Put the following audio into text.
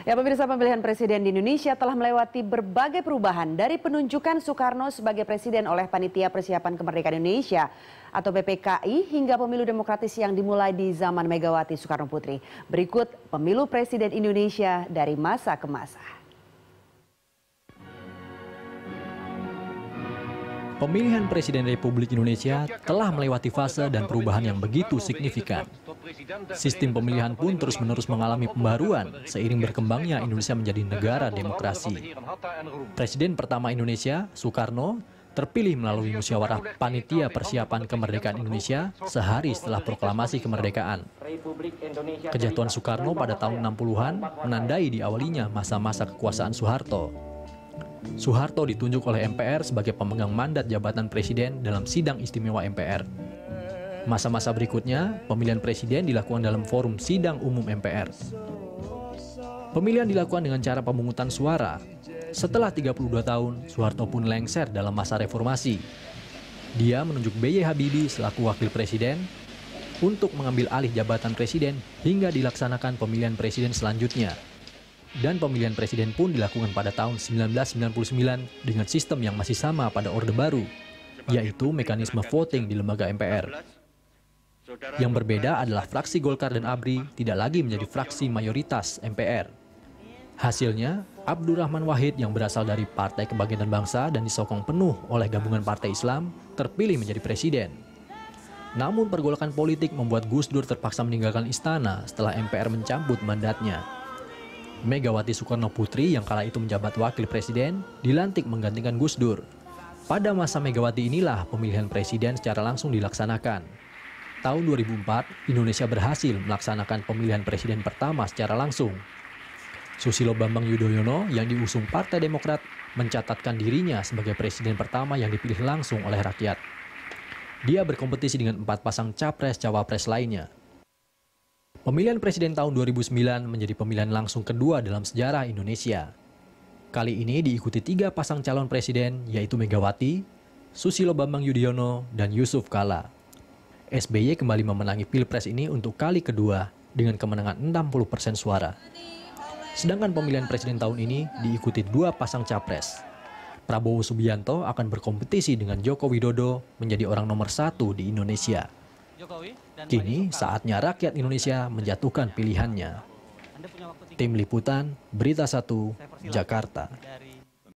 Ya, pemirsa, pemilihan presiden di Indonesia telah melewati berbagai perubahan dari penunjukan Soekarno sebagai presiden oleh Panitia Persiapan Kemerdekaan Indonesia atau PPKI hingga pemilu demokratis yang dimulai di zaman Megawati Soekarno Putri. Berikut pemilu presiden Indonesia dari masa ke masa. Pemilihan Presiden Republik Indonesia telah melewati fase dan perubahan yang begitu signifikan. Sistem pemilihan pun terus-menerus mengalami pembaruan seiring berkembangnya Indonesia menjadi negara demokrasi. Presiden pertama Indonesia, Soekarno, terpilih melalui musyawarah Panitia Persiapan Kemerdekaan Indonesia sehari setelah proklamasi kemerdekaan. Kejatuhan Soekarno pada tahun 60-an menandai diawalinya masa-masa kekuasaan Soeharto. Soeharto ditunjuk oleh MPR sebagai pemegang mandat jabatan presiden dalam sidang istimewa MPR. Masa-masa berikutnya, pemilihan presiden dilakukan dalam forum sidang umum MPR. Pemilihan dilakukan dengan cara pemungutan suara. Setelah 32 tahun, Soeharto pun lengser dalam masa reformasi. Dia menunjuk B.J. Habibie selaku wakil presiden untuk mengambil alih jabatan presiden hingga dilaksanakan pemilihan presiden selanjutnya. Dan pemilihan presiden pun dilakukan pada tahun 1999 dengan sistem yang masih sama pada Orde Baru, yaitu mekanisme voting di lembaga MPR. Yang berbeda adalah fraksi Golkar dan ABRI tidak lagi menjadi fraksi mayoritas MPR. Hasilnya, Abdurrahman Wahid yang berasal dari Partai Kebangkitan Bangsa dan disokong penuh oleh gabungan Partai Islam terpilih menjadi presiden. Namun pergolakan politik membuat Gus Dur terpaksa meninggalkan istana setelah MPR mencabut mandatnya. Megawati Soekarno Putri yang kala itu menjabat wakil presiden dilantik menggantikan Gus Dur. Pada masa Megawati inilah pemilihan presiden secara langsung dilaksanakan. Tahun 2004, Indonesia berhasil melaksanakan pemilihan presiden pertama secara langsung. Susilo Bambang Yudhoyono yang diusung Partai Demokrat mencatatkan dirinya sebagai presiden pertama yang dipilih langsung oleh rakyat. Dia berkompetisi dengan 4 pasang capres-cawapres lainnya. Pemilihan presiden tahun 2009 menjadi pemilihan langsung kedua dalam sejarah Indonesia. Kali ini diikuti 3 pasang calon presiden, yaitu Megawati, Susilo Bambang Yudhoyono, dan Yusuf Kala. SBY kembali memenangi Pilpres ini untuk kali kedua dengan kemenangan 60% suara. Sedangkan pemilihan presiden tahun ini diikuti 2 pasang capres. Prabowo Subianto akan berkompetisi dengan Joko Widodo menjadi orang nomor 1 di Indonesia. Kini saatnya rakyat Indonesia menjatuhkan pilihannya. Tim Liputan, Berita 1, Jakarta.